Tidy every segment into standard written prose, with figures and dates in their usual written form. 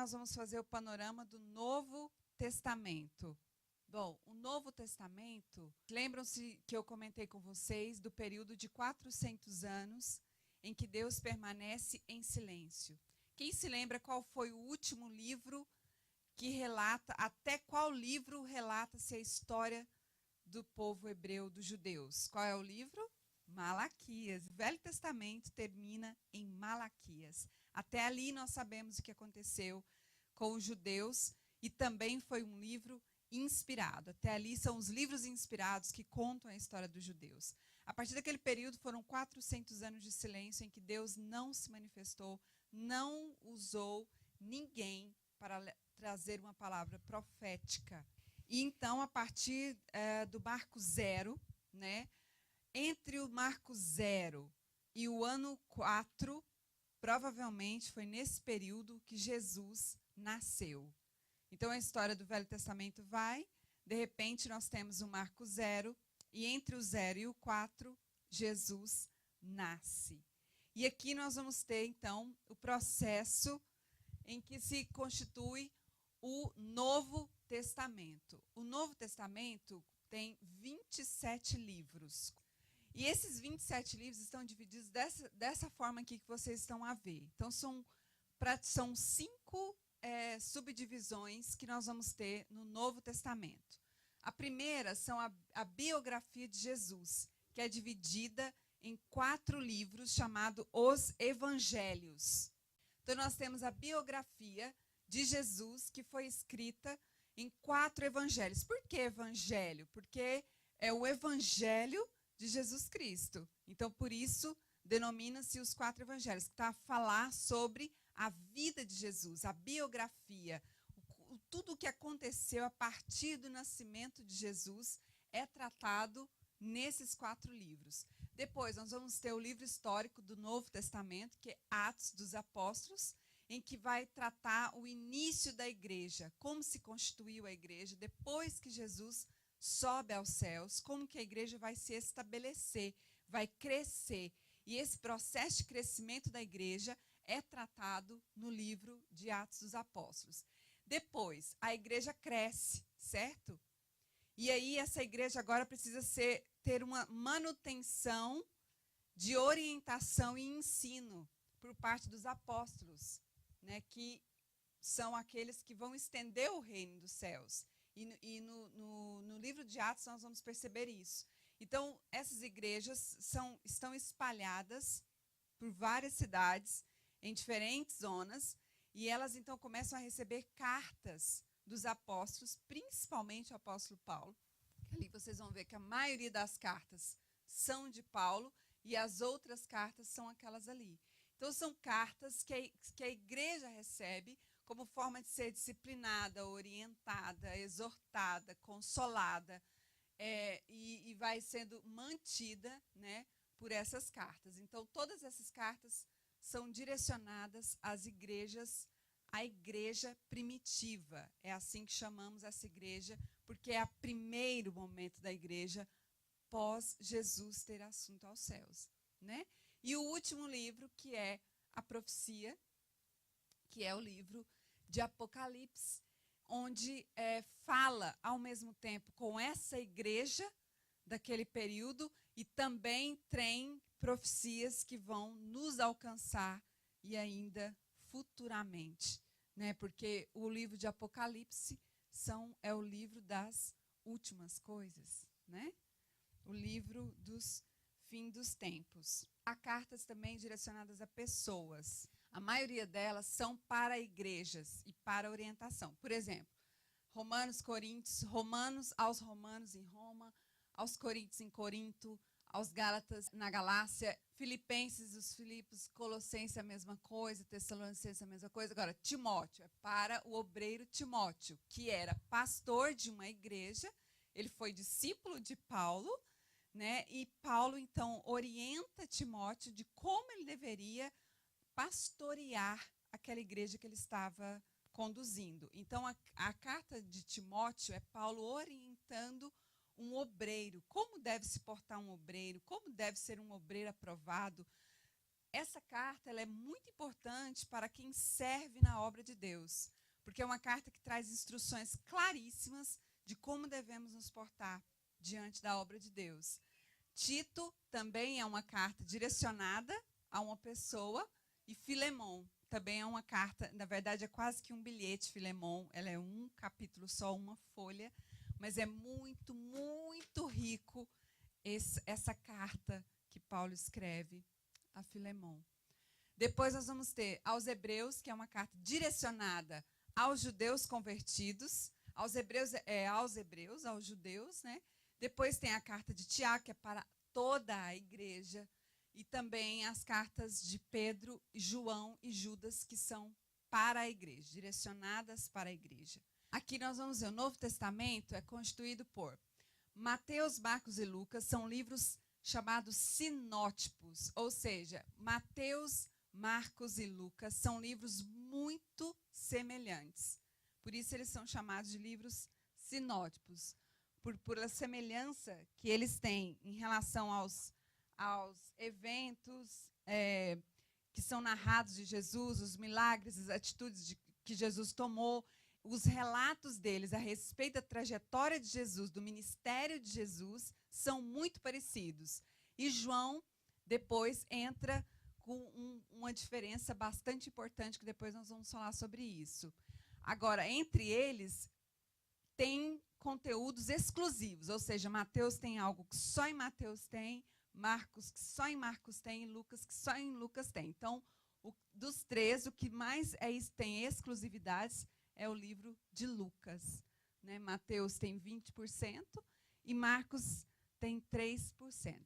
nós vamos fazer o panorama do Novo Testamento. Bom, o Novo Testamento, lembram-se que eu comentei com vocês do período de 400 anos em que Deus permanece em silêncio. Quem se lembra qual foi o último livro que relata, até qual livro relata-se a história do povo hebreu, dos judeus? Qual é o livro? Malaquias. O Velho Testamento termina em Malaquias. Até ali nós sabemos o que aconteceu com os judeus e também foi um livro inspirado. Até ali são os livros inspirados que contam a história dos judeus. A partir daquele período foram 400 anos de silêncio em que Deus não se manifestou, não usou ninguém para trazer uma palavra profética. E então, a partir do marco zero, né, entre o marco zero e o ano 4, provavelmente foi nesse período que Jesus nasceu. Então, a história do Velho Testamento vai, de repente, nós temos o marco zero, e entre o 0 e o 4, Jesus nasce. E aqui nós vamos ter, então, o processo em que se constitui o Novo Testamento. O Novo Testamento tem 27 livros. E esses 27 livros estão divididos dessa forma aqui que vocês estão a ver. Então, são 5 subdivisões que nós vamos ter no Novo Testamento. A primeira são a biografia de Jesus, que é dividida em 4 livros chamados Os Evangelhos. Então, nós temos a biografia de Jesus, que foi escrita em 4 evangelhos. Por que evangelho? Porque é o evangelho de Jesus Cristo. Então, por isso, denomina-se os 4 evangelhos, que está a falar sobre a vida de Jesus, a biografia, tudo o que aconteceu a partir do nascimento de Jesus é tratado nesses 4 livros. Depois, nós vamos ter o livro histórico do Novo Testamento, que é Atos dos Apóstolos, em que vai tratar o início da igreja, como se constituiu a igreja, depois que Jesus sobe aos céus, como que a igreja vai se estabelecer, vai crescer. E esse processo de crescimento da igreja é tratado no livro de Atos dos Apóstolos. Depois, a igreja cresce, certo? E aí essa igreja agora precisa ter uma manutenção de orientação e ensino por parte dos apóstolos, né, que são aqueles que vão estender o reino dos céus. E no livro de Atos nós vamos perceber isso. Então, essas igrejas estão espalhadas por várias cidades, em diferentes zonas, e elas então começam a receber cartas dos apóstolos, principalmente o apóstolo Paulo. Ali vocês vão ver que a maioria das cartas são de Paulo e as outras cartas são aquelas ali. Então, são cartas que a igreja recebe como forma de ser disciplinada, orientada, exortada, consolada, e vai sendo mantida, né, por essas cartas. Então, todas essas cartas são direcionadas às igrejas, à igreja primitiva. É assim que chamamos essa igreja, porque é o primeiro momento da igreja pós Jesus ter assunto aos céus, né? E o último livro, que é a profecia, que é o livro de Apocalipse, onde fala ao mesmo tempo com essa igreja daquele período e também tem profecias que vão nos alcançar e ainda futuramente, né? Porque o livro de Apocalipse é o livro das últimas coisas, né? O livro dos fim dos tempos. Há cartas também direcionadas a pessoas. A maioria delas são para igrejas e para orientação. Por exemplo, Romanos aos Romanos em Roma, aos Coríntios em Corinto, aos Gálatas na Galácia, Filipenses, os Filipos, Colossenses a mesma coisa, Tessalonicenses a mesma coisa. Agora, Timóteo é para o obreiro Timóteo, que era pastor de uma igreja, ele foi discípulo de Paulo, né? E Paulo, então, orienta Timóteo de como ele deveria pastorear aquela igreja que ele estava conduzindo. Então, a carta de Timóteo é Paulo orientando um obreiro, como deve se portar um obreiro, como deve ser um obreiro aprovado, essa carta ela é muito importante para quem serve na obra de Deus, porque é uma carta que traz instruções claríssimas de como devemos nos portar diante da obra de Deus. Tito também é uma carta direcionada a uma pessoa, e Filemon também é uma carta, na verdade é quase que um bilhete, Filemon, ela é um capítulo só, uma folha, mas é muito, muito rico essa carta que Paulo escreve a Filemon. Depois nós vamos ter aos Hebreus, que é uma carta direcionada aos judeus convertidos, aos judeus, né? Depois tem a carta de Tiago, que é para toda a igreja, e também as cartas de Pedro, João e Judas, que são para a igreja, direcionadas para a igreja. Aqui nós vamos ver, o Novo Testamento é constituído por Mateus, Marcos e Lucas, são livros chamados sinótipos, ou seja, Mateus, Marcos e Lucas são livros muito semelhantes. Por isso eles são chamados de livros sinótipos, por a semelhança que eles têm em relação aos eventos que são narrados de Jesus, os milagres, as atitudes que Jesus tomou, os relatos deles a respeito da trajetória de Jesus, do ministério de Jesus, são muito parecidos. E João, depois, entra com uma diferença bastante importante, que depois nós vamos falar sobre isso. Agora, entre eles, tem conteúdos exclusivos, ou seja, Mateus tem algo que só em Mateus tem, Marcos que só em Marcos tem, e Lucas que só em Lucas tem. Então, dos três, o que mais tem exclusividades é o livro de Lucas, né? Mateus tem 20% e Marcos tem 3%.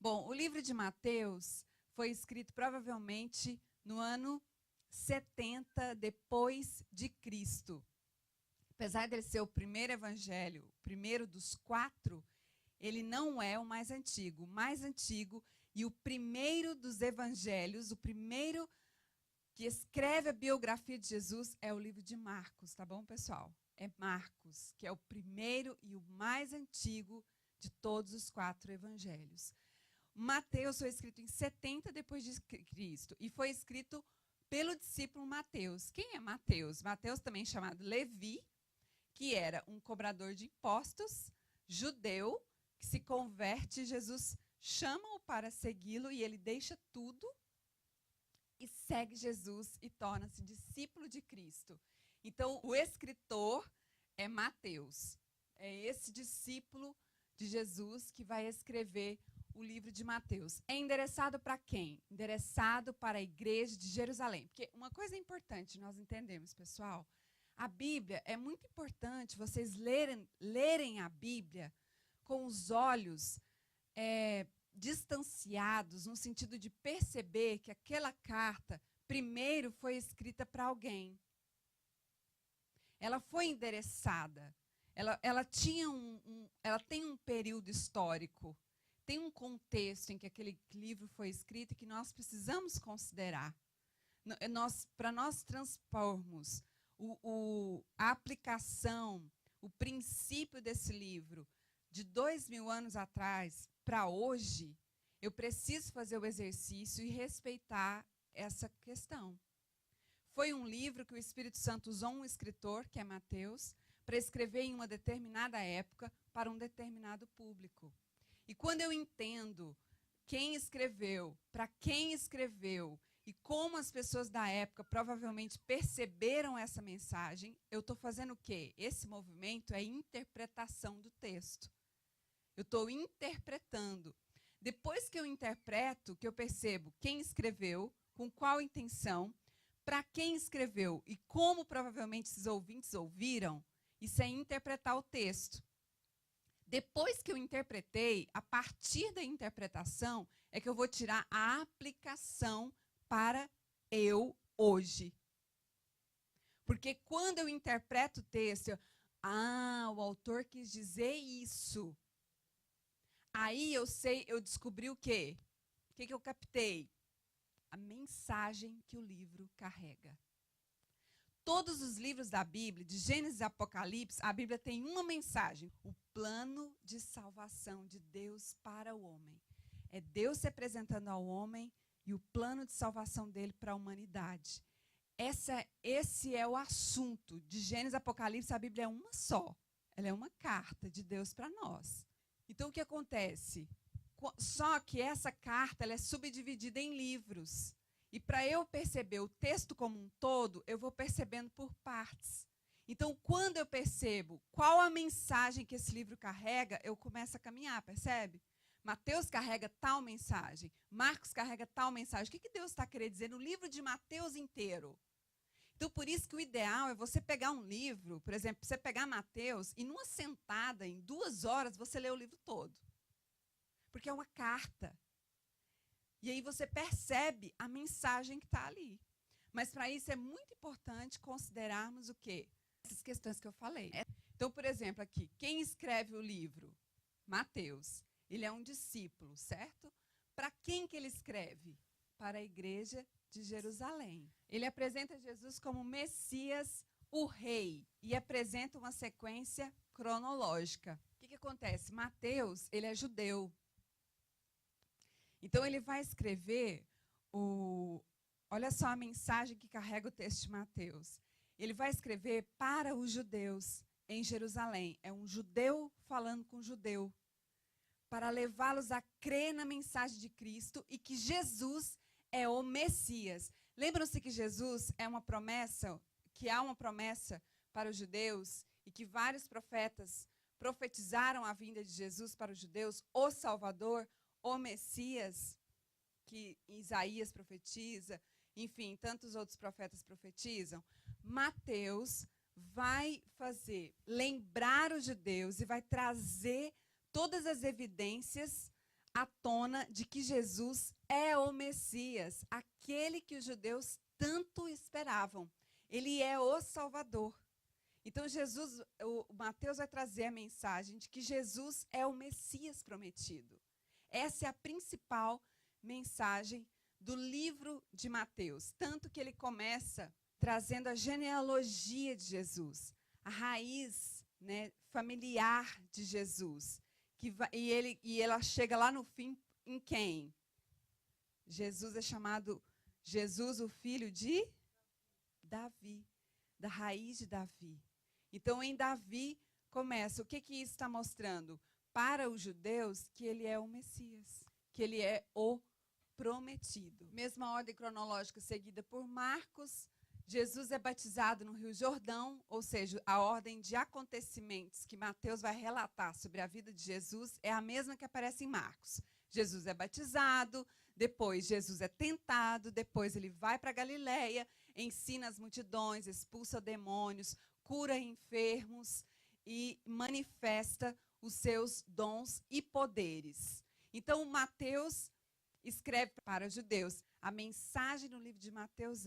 Bom, o livro de Mateus foi escrito provavelmente no ano 70 depois de Cristo. Apesar de ele ser o primeiro evangelho, o primeiro dos 4, ele não é o mais antigo. O mais antigo e o primeiro dos evangelhos, o primeiro que escreve a biografia de Jesus é o livro de Marcos, tá bom, pessoal? É Marcos, que é o primeiro e o mais antigo de todos os 4 evangelhos. Mateus foi escrito em 70 depois de Cristo e foi escrito pelo discípulo Mateus. Quem é Mateus? Mateus, também chamado Levi, que era um cobrador de impostos, judeu, que se converte, Jesus chama-o para segui-lo e ele deixa tudo e segue Jesus e torna-se discípulo de Cristo. Então, o escritor é Mateus. É esse discípulo de Jesus que vai escrever o livro de Mateus. É endereçado para quem? Endereçado para a igreja de Jerusalém. Porque uma coisa importante nós entendemos, pessoal, a Bíblia, é muito importante vocês lerem a Bíblia com os olhos distanciados, no sentido de perceber que aquela carta, primeiro, foi escrita para alguém. Ela foi endereçada. Ela tem um período histórico, tem um contexto em que aquele livro foi escrito e que nós precisamos considerar. Para nós transpormos a aplicação, o princípio desse livro de 2000 anos atrás para hoje, eu preciso fazer o exercício e respeitar essa questão. Foi um livro que o Espírito Santo usou um escritor, que é Mateus, para escrever em uma determinada época para um determinado público. E quando eu entendo quem escreveu, para quem escreveu, e como as pessoas da época provavelmente perceberam essa mensagem, eu estou fazendo o quê? Esse movimento é interpretação do texto. Eu estou interpretando. Depois que eu interpreto, que eu percebo quem escreveu, com qual intenção, para quem escreveu e como provavelmente esses ouvintes ouviram, isso é interpretar o texto. Depois que eu interpretei, a partir da interpretação, é que eu vou tirar a aplicação para eu hoje. Porque quando eu interpreto o texto, o autor quis dizer isso. Aí eu descobri o quê? O que eu captei? A mensagem que o livro carrega. Todos os livros da Bíblia, de Gênesis a Apocalipse, a Bíblia tem uma mensagem: o plano de salvação de Deus para o homem. É Deus se apresentando ao homem e o plano de salvação dele para a humanidade. Esse é o assunto. De Gênesis a Apocalipse, a Bíblia é uma só. Ela é uma carta de Deus para nós. Então, o que acontece? Só que essa carta ela é subdividida em livros. E para eu perceber o texto como um todo, eu vou percebendo por partes. Então, quando eu percebo qual a mensagem que esse livro carrega, eu começo a caminhar, percebe? Mateus carrega tal mensagem, Marcos carrega tal mensagem. O que Deus está querendo dizer no livro de Mateus inteiro? Então, por isso que o ideal é você pegar um livro, por exemplo, você pegar Mateus e numa sentada, em 2 horas, você lê o livro todo. Porque é uma carta. E aí você percebe a mensagem que está ali. Mas para isso é muito importante considerarmos o quê? Essas questões que eu falei. Então, por exemplo, aqui, quem escreve o livro? Mateus. Ele é um discípulo, certo? Para quem que ele escreve? Para a igreja de Jerusalém. Ele apresenta Jesus como Messias, o rei, e apresenta uma sequência cronológica. O que acontece? Mateus, ele é judeu. Então, ele vai escrever olha só a mensagem que carrega o texto de Mateus. Ele vai escrever para os judeus em Jerusalém. É um judeu falando com um judeu. Para levá-los a crer na mensagem de Cristo e que Jesus é o Messias. Lembram-se que Jesus é uma promessa, que há uma promessa para os judeus e que vários profetas profetizaram a vinda de Jesus para os judeus, o Salvador, o Messias, que Isaías profetiza, enfim, tantos outros profetas profetizam. Mateus vai lembrar os judeus e vai trazer todas as evidências à tona de que Jesus é o Messias, aquele que os judeus tanto esperavam. Ele é o Salvador. Então, o Mateus vai trazer a mensagem de que Jesus é o Messias prometido. Essa é a principal mensagem do livro de Mateus. Tanto que ele começa trazendo a genealogia de Jesus, a raiz, né, familiar de Jesus. E ela chega lá no fim em quem? Jesus é chamado Jesus, o filho de Davi, da raiz de Davi. Então, em Davi começa. O que isso está mostrando? Para os judeus, que ele é o Messias, que ele é o prometido. Mesma ordem cronológica seguida por Marcos. Jesus é batizado no Rio Jordão, ou seja, a ordem de acontecimentos que Mateus vai relatar sobre a vida de Jesus é a mesma que aparece em Marcos. Jesus é batizado, depois Jesus é tentado, depois ele vai para Galileia, ensina as multidões, expulsa demônios, cura enfermos e manifesta os seus dons e poderes. Então, Mateus escreve para os judeus. A mensagem no livro de Mateus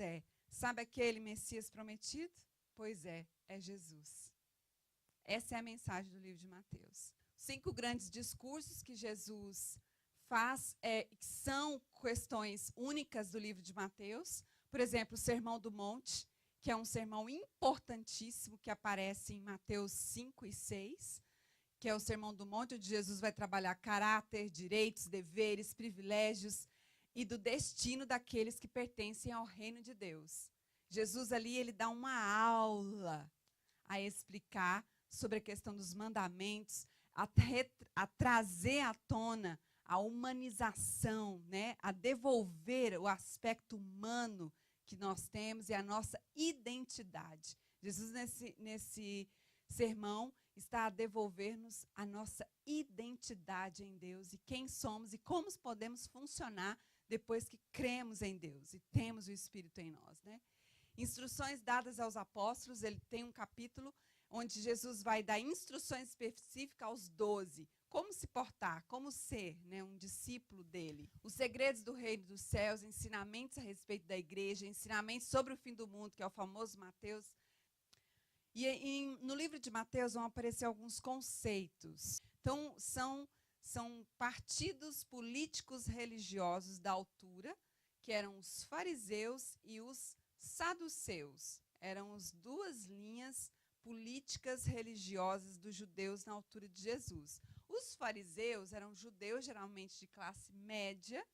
sabe aquele Messias prometido? Pois é Jesus. Essa é a mensagem do livro de Mateus. 5 grandes discursos que Jesus faz são questões únicas do livro de Mateus. Por exemplo, o Sermão do Monte, que é um sermão importantíssimo que aparece em Mateus 5 e 6, que é o Sermão do Monte, onde Jesus vai trabalhar caráter, direitos, deveres, privilégios e do destino daqueles que pertencem ao reino de Deus. Jesus ali, ele dá uma aula a explicar sobre a questão dos mandamentos, a trazer à tona a humanização, né? A devolver o aspecto humano que nós temos e a nossa identidade. Jesus, nesse sermão, está a devolver-nos a nossa identidade em Deus e quem somos e como podemos funcionar depois que cremos em Deus e temos o Espírito em nós, né? Instruções dadas aos apóstolos, ele tem um capítulo onde Jesus vai dar instruções específicas aos 12, como se portar, como ser, né, um discípulo dele. Os segredos do reino dos céus, ensinamentos a respeito da igreja, ensinamentos sobre o fim do mundo, que é o famoso Mateus. E no livro de Mateus vão aparecer alguns conceitos. Então, são partidos políticos religiosos da altura, que eram os fariseus e os saduceus. Eram as 2 linhas políticas religiosas dos judeus na altura de Jesus. Os fariseus eram judeus geralmente de classe média,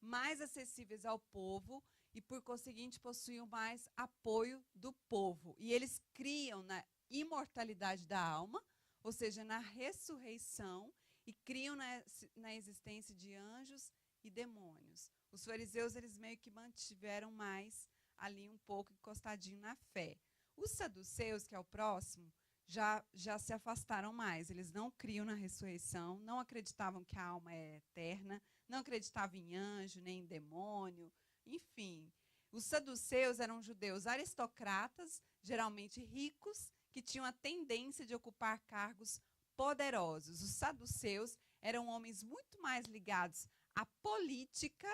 mais acessíveis ao povo e, por conseguinte, possuíam mais apoio do povo. E eles criam na imortalidade da alma, ou seja, na ressurreição, e criam na existência de anjos e demônios. Os fariseus, eles meio que mantiveram mais ali um pouco encostadinho na fé. Os saduceus, que é o próximo, já se afastaram mais. Eles não criam na ressurreição, não acreditavam que a alma é eterna, não acreditavam em anjo, nem em demônio, enfim. Os saduceus eram judeus aristocratas, geralmente ricos, que tinham a tendência de ocupar cargos poderosos. Os saduceus eram homens muito mais ligados à política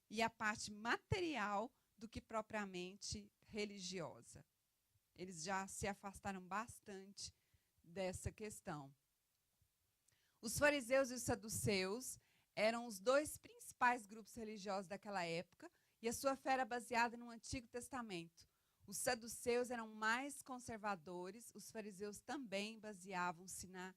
e à parte material do que propriamente religiosa. Eles já se afastaram bastante dessa questão. Os fariseus e os saduceus eram os dois principais grupos religiosos daquela época, e a sua fé era baseada no Antigo Testamento. Os saduceus eram mais conservadores, os fariseus também baseavam-se na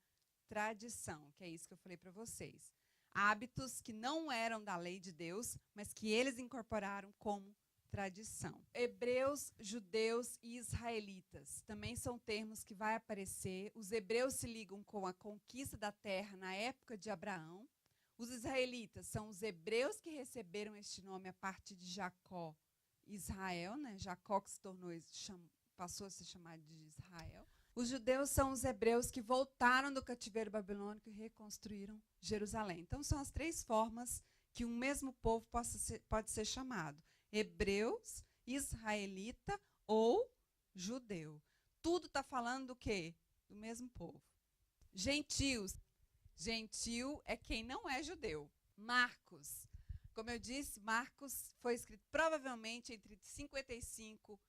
tradição, que é isso que eu falei para vocês. Hábitos que não eram da lei de Deus, mas que eles incorporaram como tradição. Hebreus, judeus e israelitas também são termos que vai aparecer. Os hebreus se ligam com a conquista da terra na época de Abraão. Os israelitas são os hebreus que receberam este nome a partir de Jacó, Israel, né? Jacó que passou a se chamar de Israel. Os judeus são os hebreus que voltaram do cativeiro babilônico e reconstruíram Jerusalém. Então, são as três formas que um mesmo povo pode ser chamado: hebreus, israelita ou judeu. Tudo está falando do quê? Do mesmo povo. Gentios. Gentil é quem não é judeu. Marcos. Como eu disse, Marcos foi escrito provavelmente entre 55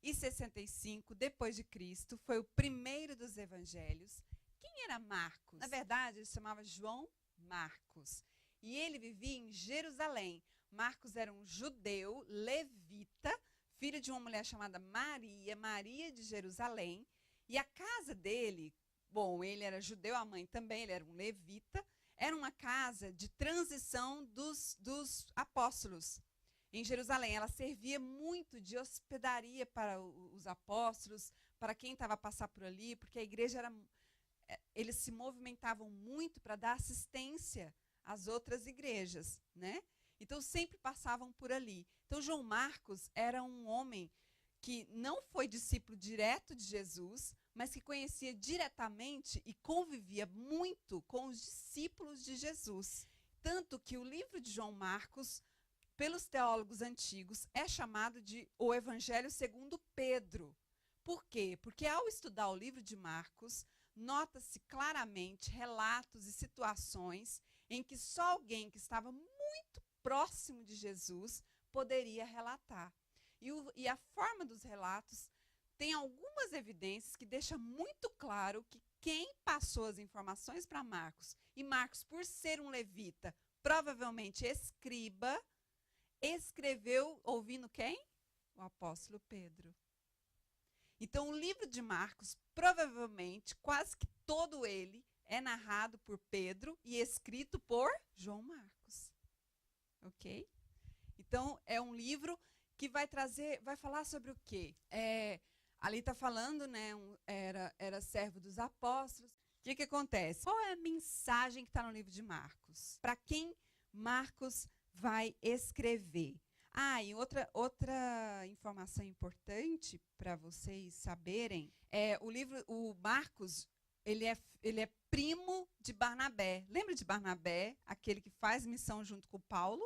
e 65 depois de Cristo. Foi o primeiro dos evangelhos. Quem era Marcos? Na verdade, ele se chamava João Marcos. E ele vivia em Jerusalém. Marcos era um judeu, levita, filho de uma mulher chamada Maria, Maria de Jerusalém. E a casa dele, bom, ele era judeu, a mãe também, ele era um levita. Era uma casa de transição dos apóstolos em Jerusalém. Ela servia muito de hospedaria para os apóstolos, para quem estava a passar por ali, porque a igreja eles se movimentavam muito para dar assistência às outras igrejas, né? Então, sempre passavam por ali. Então, João Marcos era um homem que não foi discípulo direto de Jesus, mas que conhecia diretamente e convivia muito com os discípulos de Jesus. Tanto que o livro de João Marcos, pelos teólogos antigos, é chamado de o Evangelho segundo Pedro. Por quê? Porque ao estudar o livro de Marcos, nota-se claramente relatos e situações em que só alguém que estava muito próximo de Jesus poderia relatar. E a forma dos relatos tem algumas evidências que deixam muito claro que quem passou as informações para Marcos, e Marcos, por ser um levita, provavelmente escriba, escreveu ouvindo quem? O apóstolo Pedro. Então, o livro de Marcos, provavelmente, quase que todo ele é narrado por Pedro e escrito por João Marcos. Ok? Então, é um livro que vai falar sobre o quê? Ali está falando, né? Era servo dos apóstolos. O que acontece? Qual é a mensagem que está no livro de Marcos? Para quem Marcos vai escrever? E outra informação importante para vocês saberem é o Marcos, ele é primo de Barnabé. Lembra de Barnabé, aquele que faz missão junto com Paulo?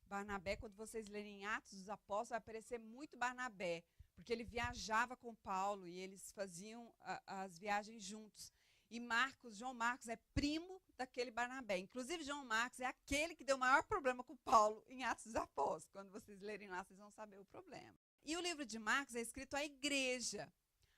Barnabé, quando vocês lerem Atos dos Apóstolos, vai aparecer muito Barnabé, porque ele viajava com Paulo e eles faziam as viagens juntos. E João Marcos é primo daquele Barnabé. Inclusive, João Marcos é aquele que deu o maior problema com Paulo em Atos dos Apóstolos. Quando vocês lerem lá, vocês vão saber o problema. E o livro de Marcos é escrito à igreja,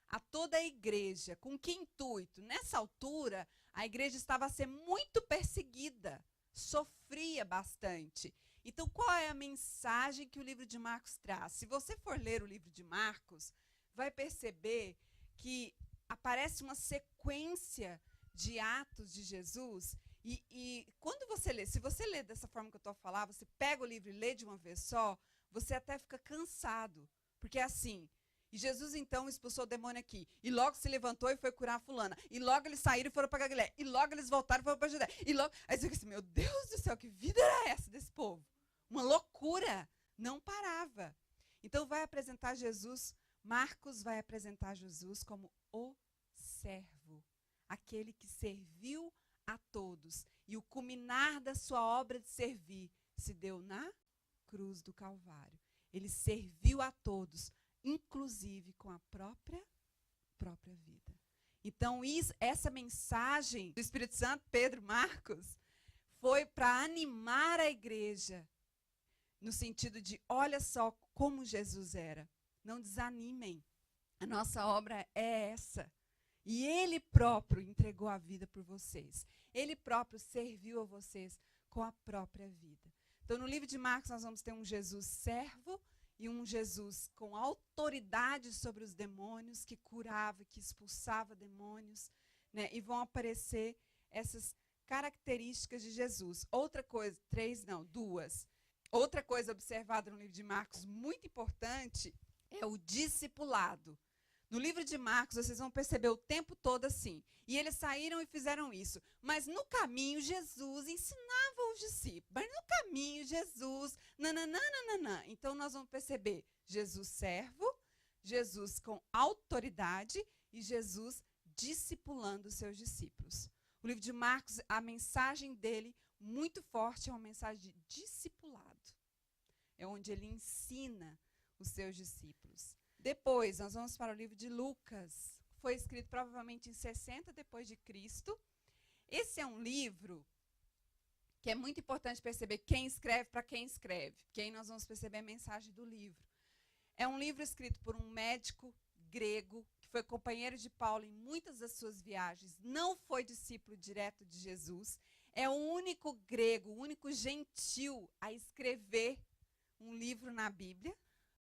a toda a igreja. Com que intuito? Nessa altura, a igreja estava a ser muito perseguida, sofria bastante. Então, qual é a mensagem que o livro de Marcos traz? Se você for ler o livro de Marcos, vai perceber que aparece uma sequência de atos de Jesus E quando você lê, se você lê dessa forma que eu estou a falar, você pega o livro e lê de uma vez só, você até fica cansado. Porque é assim, e Jesus então expulsou o demônio aqui, e logo se levantou e foi curar a fulana, e logo eles saíram e foram para Galiléia, e logo eles voltaram e foram para Judéia, e logo... Aí você fica assim, meu Deus do céu, que vida era essa desse povo? Uma loucura, não parava. Então vai apresentar Jesus, Marcos vai apresentar Jesus como o servo, aquele que serviu a todos. E o culminar da sua obra de servir se deu na cruz do Calvário. Ele serviu a todos, inclusive com a própria vida. Então, essa mensagem do Espírito Santo, Pedro, Marcos, foi para animar a igreja, no sentido de, olha só como Jesus era. Não desanimem. A nossa obra é essa. E Ele próprio entregou a vida por vocês. Ele próprio serviu a vocês com a própria vida. Então, no livro de Marcos, nós vamos ter um Jesus servo e um Jesus com autoridade sobre os demônios, que curava, que expulsava demônios, né? E vão aparecer essas características de Jesus. Outra coisa, duas. Outra coisa observada no livro de Marcos, muito importante, é o discipulado. No livro de Marcos, vocês vão perceber o tempo todo assim. E eles saíram e fizeram isso. Mas no caminho, Jesus ensinava os discípulos. Mas no caminho, Jesus... Nananana. Então, nós vamos perceber Jesus servo, Jesus com autoridade e Jesus discipulando os seus discípulos. O livro de Marcos, a mensagem dele, muito forte, é uma mensagem de discipulado. É onde ele ensina os seus discípulos. Depois, nós vamos para o livro de Lucas. Foi escrito provavelmente em 60 depois de Cristo. Esse é um livro que é muito importante perceber quem escreve para quem escreve. Porque aí nós vamos perceber a mensagem do livro. É um livro escrito por um médico grego, que foi companheiro de Paulo em muitas das suas viagens. Não foi discípulo direto de Jesus. É o único grego, o único gentil a escrever um livro na Bíblia.